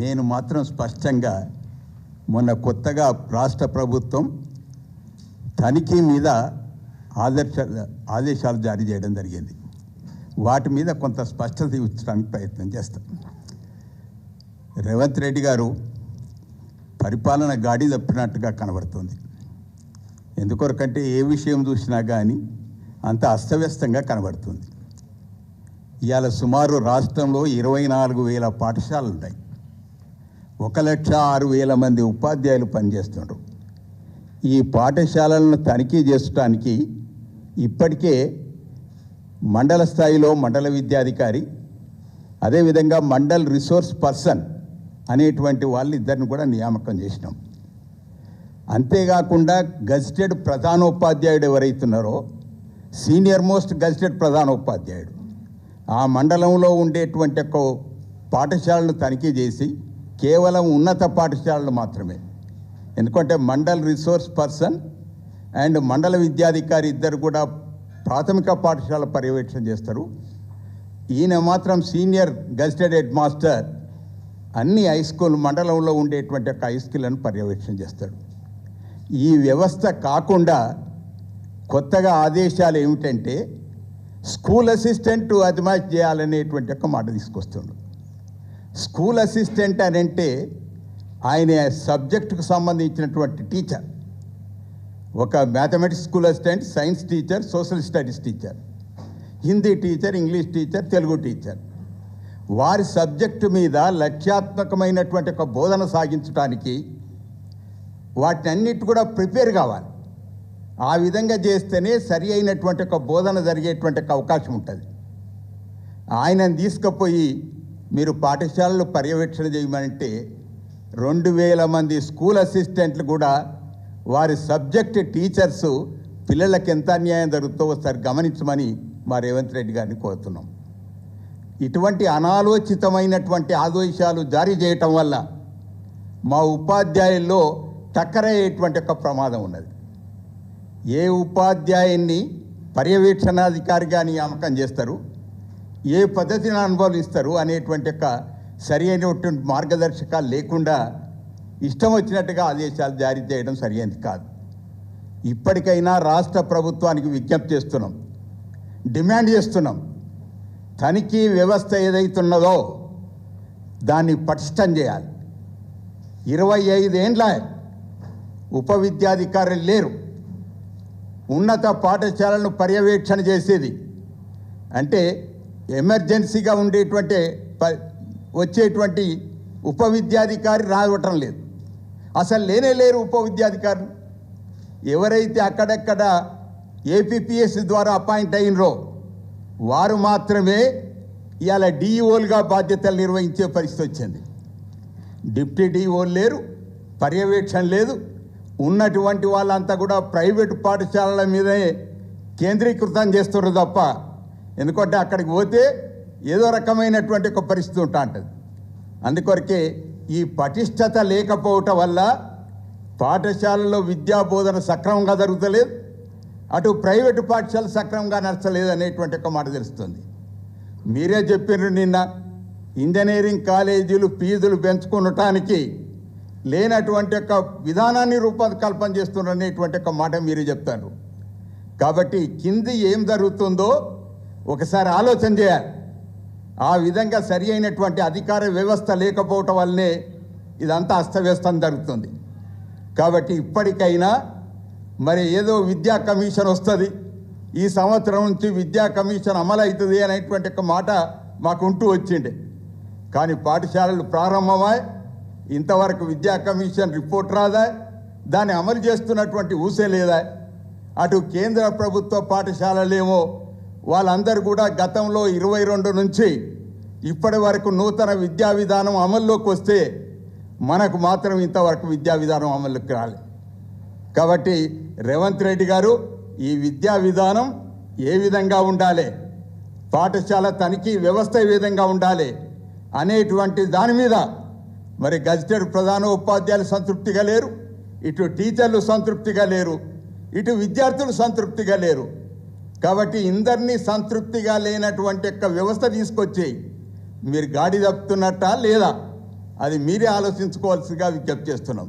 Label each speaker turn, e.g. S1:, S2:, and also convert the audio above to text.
S1: నేను మాత్రం స్పష్టంగా మొన్న కొత్తగా రాష్ట్ర ప్రభుత్వం తనిఖీ మీద ఆదేశాలు జారీ చేయడం జరిగింది. వాటి మీద కొంత స్పష్టత ఇచ్చడానికి ప్రయత్నం చేస్తాం. రేవంత్ రెడ్డి గారు పరిపాలన గాడి తప్పినట్టుగా కనబడుతుంది. ఎందుకొరకంటే ఏ విషయం చూసినా కానీ అంత అస్తవ్యస్తంగా కనబడుతుంది. ఇవాళ సుమారు రాష్ట్రంలో 24,000 పాఠశాలలు ఉన్నాయి. 1,06,000 మంది ఉపాధ్యాయులు పనిచేస్తున్నారు. ఈ పాఠశాలలను తనిఖీ చేయడానికి ఇప్పటికే మండల స్థాయిలో మండల విద్యాధికారి, అదేవిధంగా మండల్ రిసోర్స్ పర్సన్ అనేటువంటి వాళ్ళు ఇద్దరిని కూడా నియామకం చేసినాం. అంతేకాకుండా గజిటెడ్ ప్రధానోపాధ్యాయుడు ఎవరైతున్నారో, సీనియర్ మోస్ట్ గజిటెడ్ ప్రధానోపాధ్యాయుడు ఆ మండలంలో ఉండేటువంటి ఒక పాఠశాలను తనిఖీ చేసి కేవలం ఉన్నత పాఠశాలలు మాత్రమే, ఎందుకంటే మండల్ రిసోర్స్ పర్సన్ అండ్ మండల విద్యాధికారి ఇద్దరు కూడా ప్రాథమిక పాఠశాల పర్యవేక్షణ చేస్తారు. ఈయన మాత్రం సీనియర్ గజిటెడ్ హెడ్ మాస్టర్ అన్ని హై స్కూల్ మండలంలో ఉండేటువంటి ఒక హై స్కూళ్ళను పర్యవేక్షణ చేస్తాడు. ఈ వ్యవస్థ కాకుండా కొత్తగా ఆదేశాలు ఏమిటంటే స్కూల్ అసిస్టెంట్ అజమాయిష్ చేయాలనేటువంటి ఒక మాట తీసుకొస్తుండు. స్కూల్ అసిస్టెంట్ అని అంటే ఆయన సబ్జెక్టుకు సంబంధించినటువంటి టీచర్, ఒక mathematics school assistant, science teacher, social studies teacher, Hindi teacher, English teacher, Telugu teacher, వారి సబ్జెక్టు మీద లక్ష్యాత్మకమైనటువంటి ఒక బోధన సాగించడానికి వాటిని అన్నిటి కూడా ప్రిపేర్ కావాలి. ఆ విధంగా చేస్తేనే సరి అయినటువంటి ఒక బోధన జరిగేటువంటి ఒక అవకాశం ఉంటుంది. ఆయనను తీసుకుపోయి మీరు పాఠశాలలు పర్యవేక్షణ చేయమంటే 2,000 మంది స్కూల్ అసిస్టెంట్లు కూడా వారి సబ్జెక్ట్ టీచర్సు పిల్లలకి ఎంత అన్యాయం జరుగుతుందో ఒకసారి గమనించమని మా రేవంత్ రెడ్డి గారిని కోరుతున్నాం. ఇటువంటి అనాలోచితమైనటువంటి ఆదేశాలు జారీ చేయటం వల్ల మా ఉపాధ్యాయుల్లో టక్కరయ్యేటువంటి ఒక ప్రమాదం ఉన్నది. ఏ ఉపాధ్యాయున్ని పర్యవేక్షణాధికారిగా నియామకం చేస్తారు, ఏ పద్ధతిని అనుభవిస్తారు అనేటువంటి ఒక సరి అయినటువంటి మార్గదర్శకాలు లేకుండా ఇష్టం వచ్చినట్టుగా ఆదేశాలు జారీ చేయడం సరైనది కాదు. ఇప్పటికైనా రాష్ట్ర ప్రభుత్వానికి విజ్ఞప్తి చేస్తున్నాం, డిమాండ్ చేస్తున్నాం, తనిఖీ వ్యవస్థ ఏదైతున్నదో దాన్ని పటిష్టం చేయాలి. 25 ఏండ్ల ఉప విద్యాధికారులు లేరు. ఉన్నత పాఠశాలను పర్యవేక్షణ చేసేది అంటే ఎమర్జెన్సీగా ఉండేటువంటి వచ్చేటువంటి ఉప విద్యాధికారి రావటం లేదు. అసలు లేరు ఉప విద్యాధికారులు. ఎవరైతే అక్కడక్కడ ఏపీపీఎస్సీ ద్వారా అపాయింట్ అయినరో వారు మాత్రమే ఇవాళ డిఈఓలుగా బాధ్యతలు నిర్వహించే పరిస్థితి వచ్చింది. డిప్యూటీ డిఈఓలు లేరు, పర్యవేక్షణ లేదు. ఉన్నటువంటి వాళ్ళంతా కూడా ప్రైవేటు పాఠశాలల మీదే కేంద్రీకృతం చేస్తున్నారు తప్ప, ఎందుకంటే అక్కడికి పోతే ఏదో రకమైనటువంటి ఒక పరిస్థితి ఉంటుంది. అందుకొరకే ఈ పటిష్టత లేకపోవటం వల్ల పాఠశాలలో విద్యా బోధన సక్రమంగా జరుగుతలేదు, అటు ప్రైవేటు పాఠశాల సక్రమంగా నడచలేదు అనేటువంటి ఒక మాట తెలుస్తుంది. మీరే చెప్పినారు నిన్న, ఇంజనీరింగ్ కాలేజీలు ఫీజులు పెంచుకునటానికి లేనటువంటి ఒక విధానాన్ని రూపకల్పన చేస్తున్నారు అనేటువంటి ఒక మాట మీరే చెప్తారు. కాబట్టి కింది ఏం జరుగుతుందో ఒకసారి ఆలోచన చేయాలి. ఆ విధంగా సరి అయినటువంటి అధికార వ్యవస్థ లేకపోవటం వల్లనే ఇదంతా అస్తవ్యస్తం జరుగుతుంది. కాబట్టి ఇప్పటికైనా మరి ఏదో విద్యా కమిషన్ వస్తుంది, ఈ సంవత్సరం నుంచి విద్యా కమిషన్ అమలు అవుతుంది అనేటువంటి ఒక మాట మాకు ఉంటూ వచ్చిండే. కానీ పాఠశాలలు ప్రారంభమై ఇంతవరకు విద్యా కమిషన్ రిపోర్ట్ రాదా, దాన్ని అమలు చేస్తున్నటువంటి ఊసే లేదా. అటు కేంద్ర ప్రభుత్వ పాఠశాలలేమో వాళ్ళందరూ కూడా గతంలో 22 నుంచి ఇప్పటి వరకు నూతన విద్యా విధానం అమల్లోకి వస్తే మనకు మాత్రం ఇంతవరకు విద్యా విధానం అమల్లోకి రాలేదు. కాబట్టి రేవంత్ రెడ్డి గారు ఈ విద్యా విధానం ఏ విధంగా ఉండాలి, పాఠశాల తనిఖీ వ్యవస్థ ఏ విధంగా ఉండాలి అనేటువంటి దాని మీద మరి గజిటెడ్ ప్రధాన ఉపాధ్యాయులు సంతృప్తిగా లేరు, ఇటు టీచర్లు సంతృప్తిగా లేరు, ఇటు విద్యార్థులు సంతృప్తిగా లేరు. కాబట్టి ఇందరినీ సంతృప్తిగా లేనటువంటి యొక్క వ్యవస్థ తీసుకొచ్చి మీరు గాడి తప్పుతున్నట్టా లేదా అది మీరే ఆలోచించుకోవాల్సిందిగా విజ్ఞప్తి చేస్తున్నాం.